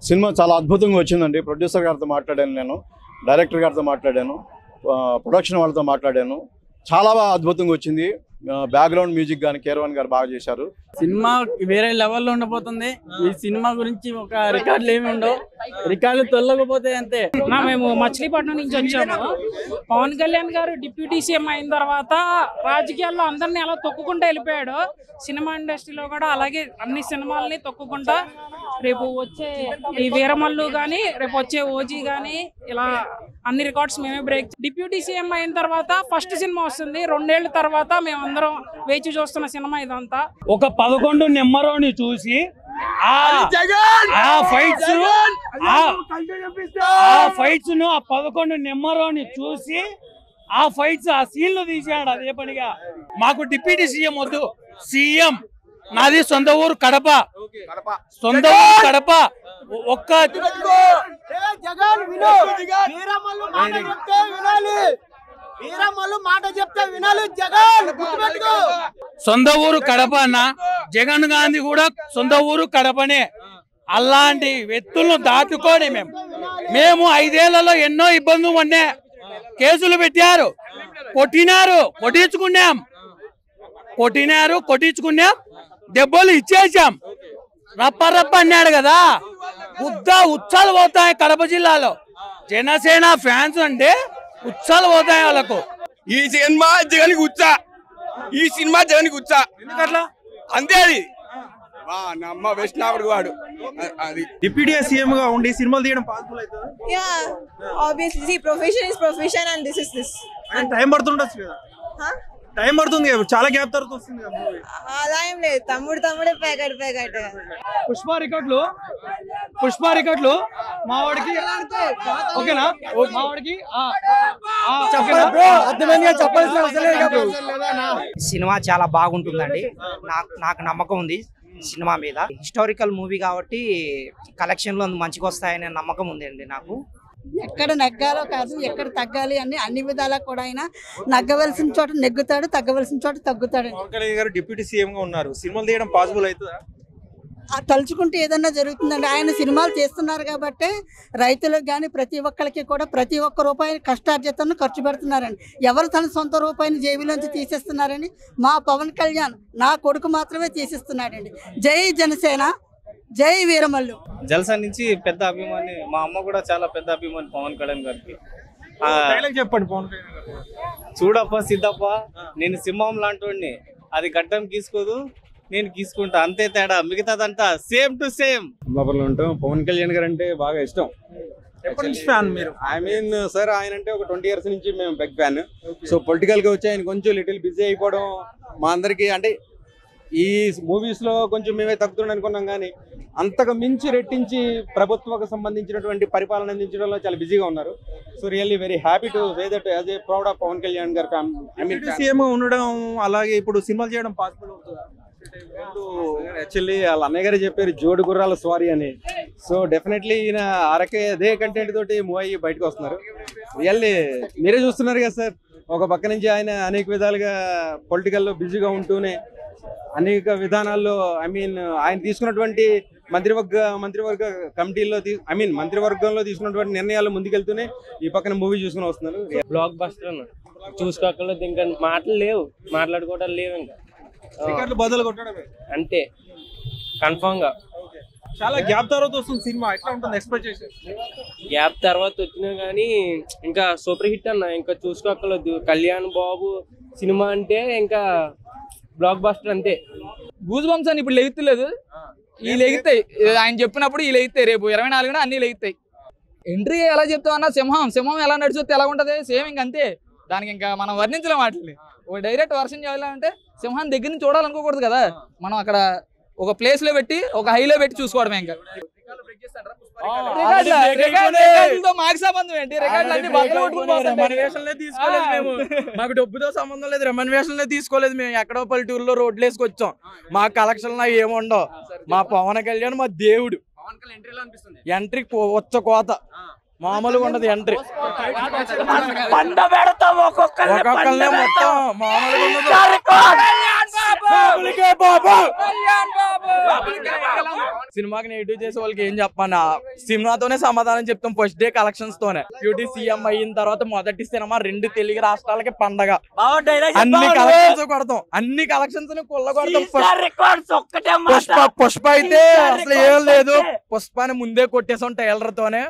Cinema చాలా అద్భుతంగా వచ్చిందండి. ప్రొడ్యూసర్ గారితో మాట్లాడాను, నేను డైరెక్టర్ గారితో మాట్లాడాను, ప్రొడక్షన్ వాళ్ళతో మాట్లాడాను. చాలా అద్భుతంగా వచ్చింది. బ్యాక్గ్రౌండ్ మ్యూజిక్ కానీ కేరవాన్ గారు బాగా చేశారు. సినిమా వేరే లెవెల్లో ఉండబోతుంది. ఈ సినిమా గురించి ఒక రికార్డులు ఏమి ఉండవు, రికార్డులు తొలగపోతే అంతే. మేము మచిలీపట్నం నుంచి వచ్చాము. పవన్ కళ్యాణ్ గారు డిప్యూటీ సీఎం అయిన తర్వాత రాజకీయాల్లో అందరినీ ఎలా తొక్కుకుంటూ వెళ్ళిపోయాడు, సినిమా ఇండస్ట్రీలో కూడా అలాగే అన్ని సినిమాలని తొక్కుకుంటా రేపు వచ్చే ఈ వీరమల్లు కానీ రేపు వచ్చే ఓజీ కానీ ఇలా అన్ని రికార్డ్స్ మేమే బ్రేక్. డిప్యూటీ సీఎం అయిన తర్వాత ఫస్ట్ సినిమా వస్తుంది. 2 ఏళ్ల తర్వాత మేమందరం వేచి చూస్తున్న సినిమా ఇదంతా. ఒక 11 నెంబర్ని చూసి ఆ ఫైట్స్ ను ఆ 11 నెంబర్ని చూసి ఆ ఫైట్స్ ఆ సీన్లు తీసాడు. అదే పనిగా మాకు డిప్యూటీ సీఎం వద్దు, సీఎం నాది సొంత ఊరు కడప, సొంత ఊరు కడప. ఒక్క సొంత ఊరు కడప అన్న. జగన్ గాంధీ కూడా సొంత ఊరు కడపనే. అలాంటి వ్యక్తులను దాటుకొని మేము 5 ఏళ్లలో ఎన్నో ఇబ్బందులు పడినా, కేసులు పెట్టారు, కొట్టించుకున్నాం, దెబ్బలు ఇచ్చేసాం. రప్ప అన్నాడు కదా, ఉత్సాలు పోతాయి కడప జిల్లాలో. జనసేన ఫ్యాన్స్ అంటే ఉత్సాలు పోతాయి వాళ్ళకు. ఈ సినిమా జగన్ ఉత్సా, ఈ సినిమా జగన్ ఉత్సా. ఎందుకట్లా? అంతే అది. నమ్మ వేసినప్పుడు వాడు అది డిప్యూటీ సీఎం గా ఉండి సినిమాలు తీయడం పాసిబుల్ అవుతుందా? Yeah obviously profession is profession and this is this. And time పడుతుండొచ్చు కదా? టైం పడుతుంది కదా, చాలా గ్యాప్ తర్వాత వస్తుంది కదా మూవీ. అలా ఏం లేదు, తమ్ముడే ప్యాకెట్. పుష్ప రికార్డులు మావాడికి ఓకేనా? మావాడికి సినిమా చాలా బాగుంటుందండి. నాకు నమ్మకం ఉంది సినిమా మీద. హిస్టారికల్ మూవీ కాబట్టి కలెక్షన్లు మంచిగా వస్తాయనే నమ్మకం ఉంది అండి నాకు. ఎక్కడ నెగ్గాలో కాదు, ఎక్కడ తగ్గాలి అని అన్ని విధాలా కూడా ఆయన నగ్గవలసిన చోట నెగ్గుతాడు, తగ్గవలసిన చోట తగ్గుతాడు. పవన్ కళ్యాణ్ గారు డిప్యూటీ సీఎం గా ఉన్నారు, సినిమాలు తీయడం పాసిబుల్ అవుతుందా? తలుచుకుంటే ఏదన్నా జరుగుతుందండి. ఆయన సినిమాలు చేస్తున్నారు కాబట్టి రైతులకు కానీ ప్రతి ఒక్కరికి కూడా ప్రతి ఒక్క రూపాయి కష్టార్జితాన్ని ఖర్చు పెడుతున్నారండి. ఎవరు తన సొంత రూపాయిని జేబులోంచి తీసేస్తున్నారని మా పవన్ కళ్యాణ్ నా కొడుకు మాత్రమే తీసేస్తున్నాడండి. జై జనసేన, జై వీరమల్లు. జల్సా నుంచి పెద్ద అభిమాని, మా అమ్మ కూడా చాలా పెద్ద అభిమాని పవన్ కళ్యాణ్ గారికి. చెప్పండి పవన్ కళ్యాణ్ గారు. చూడప్ప సిద్ధప్ప, నేను సింహం లాంటి, అది గడ్డం గీసుకోదు, నేను గీసుకుంటా, అంతే తేడా, మిగతాదంతా సేమ్ టు సేమ్. బాబర్లో ఉంటాం. పవన్ కళ్యాణ్ గారు అంటే బాగా ఇష్టం. ఐ మీన్ సార్, ఆయన అంటే ఒక 20 years నుంచి మేము బిగ్ ఫ్యాన్. సో పొలిటికల్ గా వచ్చి ఆయన కొంచెం లిటిల్ బిజీ అయిపోవడం మా అందరికి, అంటే ఈ మూవీస్ లో కొంచెం మేమే తగ్గుతుండ అనుకున్నాం, కానీ అంతకు మించి రెట్టించి ప్రభుత్వకు సంబంధించినటువంటి పరిపాలన అందించడంలో చాలా బిజీగా ఉన్నారు. So really very happy to say that as a proud of Pawan Kalyan గారు సీఎం ఉండడం, అలాగే ఇప్పుడు సినిమాలు చేయడం పాసిబుల్ అవుతుందా? యాక్చువల్లీ వాళ్ళ అన్నయ్య గారు చెప్పారు జోడు గుర్రాల స్వారీ అని. సో డెఫినెట్లీ ఈయన అదే కంటెంట్ తోటి మూవ్ అయ్యి బయటకు వస్తున్నారు. రియల్లీ మీరే చూస్తున్నారు కదా సార్, ఒక పక్క నుంచి ఆయన అనేక విధాలుగా పొలిటికల్లో బిజీగా ఉంటూనే అనేక విధానాల్లో ఆయన తీసుకున్నటువంటి మంత్రివర్గ కమిటీల్లో మంత్రివర్గంలో తీసుకున్నటువంటి నిర్ణయాలు ముందుకెళ్తూనే ఈ పక్కన మూవీ చూసుకుని వస్తున్నారు. బ్లాక్ బస్టర్ అన్న, చూసుకోకలేదు, ఇంకా మాటలు లేవు, మాట్లాడుకోవడం లేవు, ఇంకా బదులు కొట్టడమే అంతే కన్ఫర్మ్ గా. చాలా గ్యాప్ తర్వాత వస్తుంది సినిమా, ఎట్లా ఉంటుంది ఎక్స్పెక్టేషన్? గ్యాప్ తర్వాత వచ్చినా గానీ ఇంకా సూపర్ హిట్ అన్న, ఇంకా చూసుకోకలేదు. కళ్యాణ్ బాబు సినిమా అంటే ఇంకా బ్లాక్ బస్టర్ అంతే. గూజ్ బంప్స్ అని ఇప్పుడు లెగుతలేదు, ఈ లెగుతాయి. ఆయన చెప్పినప్పుడు ఈ లెగుతాయి, రేపు 24 అన్ని లెగుతాయి. ఎంట్రీ ఎలా చెప్తావు అన్న, సింహం ఎలా నడుచుతే ఎలా ఉంటది, సేమ్ ఇంక అంతే. దానికి ఇంకా మనం వర్ణించలేం వాటిని. ఒక డైరెక్ట్ వర్షన్ చేయాలంటే సింహాన్ని దగ్గర నుంచి చూడాలనుకోకూడదు కదా, మనం అక్కడ ఒక ప్లేస్ లో పెట్టి ఒక హైలో పెట్టి చూసుకోవడమే. ఇంకా మాకు డబ్బుతో సంబంధం లేదు, రెమ్యునరేషన్ తీసుకోలేదు. మేము ఎక్కడో పల్లెటూరులో రోడ్లు వేసుకొచ్చాం. మా కలెక్షన్ ఏముండవు. మా పవన్ కళ్యాణ్ మా దేవుడు. ఎంట్రీ వచ్చ కోత మామూలుగా ఉండదు. ఎంట్రీ ఒక్కొక్కరినే మొత్తం మామూలుగా ఉండదు. సినిమాకి నెగిటివ్ చేసే వాళ్ళకి ఏం చెప్పాను, సినిమాతోనే సమాధానం చెప్తాం. ఫస్ట్ డే కలెక్షన్స్ తోనే. బ్యూటీ సీఎం అయిన తర్వాత మొదటి సినిమా 2 తెలుగు రాష్ట్రాలకి పండగ. అన్ని కలెక్షన్స్ కొడతాం, అన్ని కలెక్షన్స్ కొడతాం. పుష్ప అయితే అసలు ఏం లేదు, పుష్పాన్ని ముందే కొట్టేసాం టైలర్ తోనే.